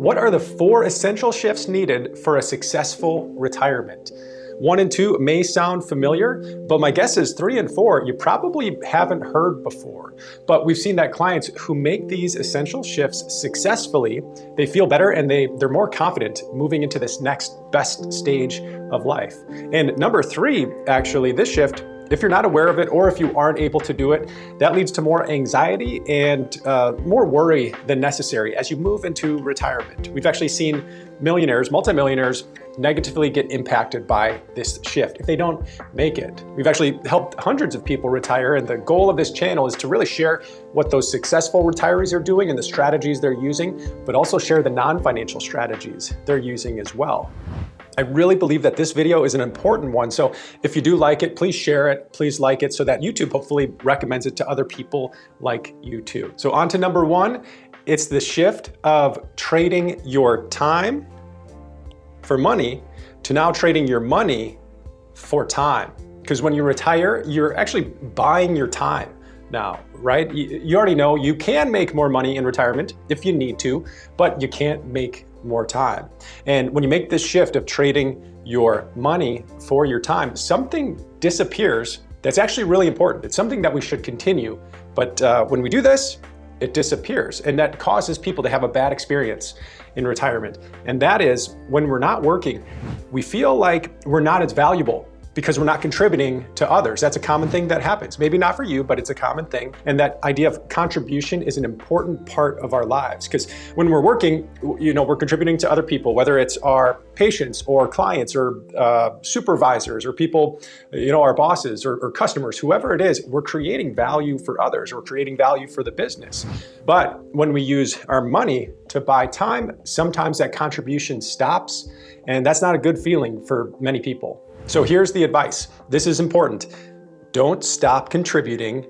What are the 4 essential shifts needed for a successful retirement? 1 and 2 may sound familiar, but my guess is 3 and 4 you probably haven't heard before. But we've seen that clients who make these essential shifts successfully, they feel better and they're more confident moving into this next best stage of life. And number 3, actually, this shift, if you're not aware of it or if you aren't able to do it, that leads to more anxiety and more worry than necessary as you move into retirement. We've actually seen millionaires, multimillionaires, negatively get impacted by this shift if they don't make it. We've actually helped hundreds of people retire, and the goal of this channel is to really share what those successful retirees are doing and the strategies they're using, but also share the non-financial strategies they're using as well. I really believe that this video is an important one, so if you do like it, please share it, please like it so that YouTube hopefully recommends it to other people like you too. So on to number 1, it's the shift of trading your time for money to now trading your money for time. Because when you retire, you're actually buying your time now, right? You already know you can make more money in retirement if you need to, but you can't make more time. And when you make this shift of trading your money for your time, something disappears that's actually really important. It's something that we should continue, but when we do this, it disappears, and that causes people to have a bad experience in retirement. And that is when we're not working, we feel like we're not as valuable because we're not contributing to others. That's a common thing that happens. Maybe not for you, but it's a common thing. And that idea of contribution is an important part of our lives, because when we're working, we're contributing to other people, whether it's our patients or clients or supervisors or people, our bosses or customers, whoever it is, we're creating value for others or creating value for the business. But when we use our money to buy time, sometimes that contribution stops, and that's not a good feeling for many people. So here's the advice. This is important. Don't stop contributing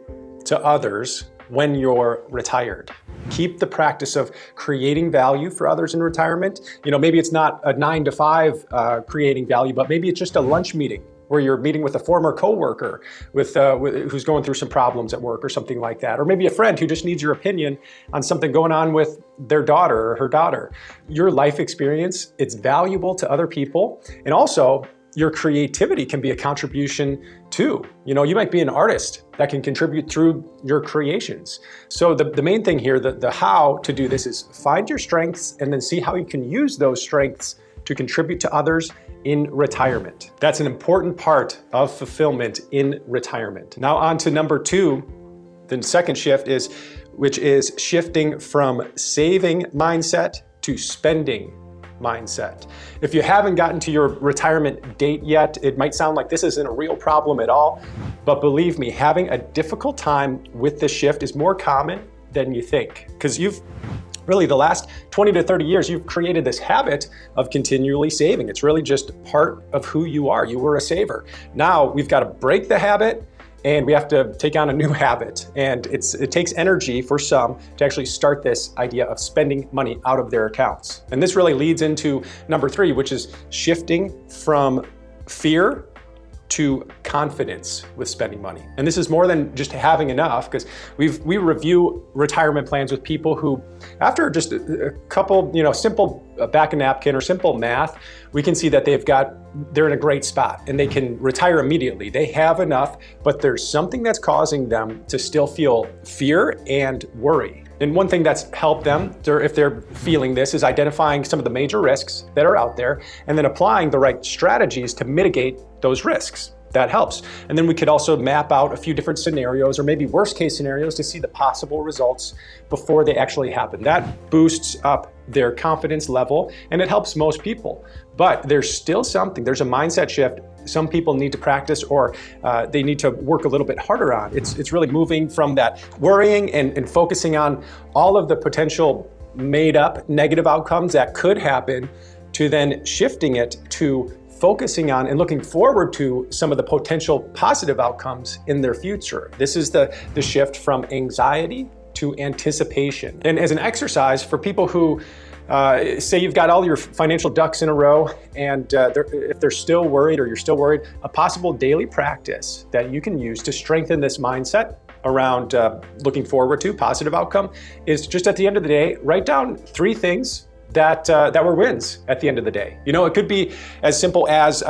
to others when you're retired. Keep the practice of creating value for others in retirement. Maybe it's not a 9 to 5 creating value, but maybe it's just a lunch meeting where you're meeting with a former coworker who's going through some problems at work or something like that. Or maybe a friend who just needs your opinion on something going on with their daughter or her daughter. Your life experience, it's valuable to other people. And also, your creativity can be a contribution too. You might be an artist that can contribute through your creations. So the main thing here, the how to do this is find your strengths and then see how you can use those strengths to contribute to others in retirement. That's an important part of fulfillment in retirement. Now on to number 2, the second shift which is shifting from saving mindset to spending mindset. If you haven't gotten to your retirement date yet, it might sound like this isn't a real problem at all, but believe me, having a difficult time with this shift is more common than you think, because you've really the last 20 to 30 years, you've created this habit of continually saving. It's really just part of who you are. You were a saver. Now we've got to break the habit, and we have to take on a new habit. And it takes energy for some to actually start this idea of spending money out of their accounts. And this really leads into number 3, which is shifting from fear to confidence with spending money. And this is more than just having enough, because we review retirement plans with people who, after just a couple, simple back a napkin or simple math, we can see that they're in a great spot and they can retire immediately. They have enough, but there's something that's causing them to still feel fear and worry. And one thing that's helped them, if they're feeling this, is identifying some of the major risks that are out there and then applying the right strategies to mitigate those risks. That helps. And then we could also map out a few different scenarios or maybe worst case scenarios to see the possible results before they actually happen. That boosts up their confidence level and it helps most people. But there's still something, there's a mindset shift some people need to practice or they need to work a little bit harder on. It's really moving from that worrying and focusing on all of the potential made up negative outcomes that could happen to then shifting it to focusing on and looking forward to some of the potential positive outcomes in their future. This is the shift from anxiety to anticipation. And as an exercise for people who say you've got all your financial ducks in a row and if they're still worried or you're still worried, a possible daily practice that you can use to strengthen this mindset around looking forward to positive outcome is just at the end of the day, write down 3 things that were wins at the end of the day. You know, it could be as simple as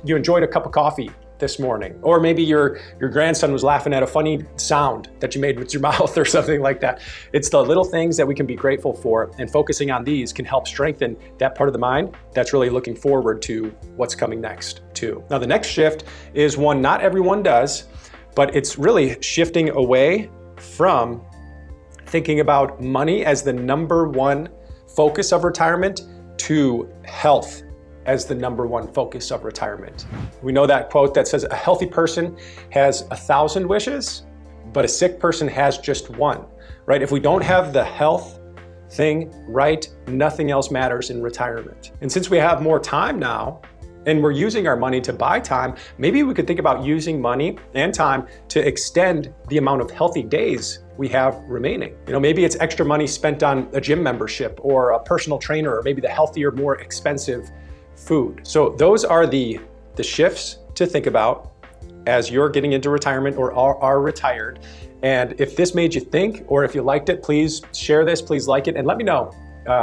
you enjoyed a cup of coffee this morning, or maybe your grandson was laughing at a funny sound that you made with your mouth or something like that. It's the little things that we can be grateful for, and focusing on these can help strengthen that part of the mind that's really looking forward to what's coming next too. Now the next shift is one not everyone does, but it's really shifting away from thinking about money as the number one focus of retirement to health as the number one focus of retirement. We know that quote that says a healthy person has 1,000 wishes, but a sick person has just one, right? If we don't have the health thing right, nothing else matters in retirement. And since we have more time now, and we're using our money to buy time, maybe we could think about using money and time to extend the amount of healthy days we have remaining. You know, maybe it's extra money spent on a gym membership or a personal trainer, or maybe the healthier, more expensive food. So those are the shifts to think about as you're getting into retirement or are retired. And if this made you think, or if you liked it, please share this, please like it, and let me know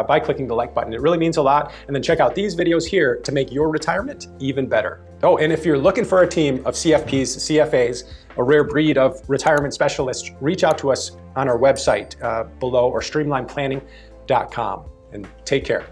by clicking the like button. It really means a lot. And then check out these videos here to make your retirement even better. Oh, and if you're looking for a team of CFPs, CFAs, a rare breed of retirement specialists, reach out to us on our website below, or streamlineplanning.com. And take care.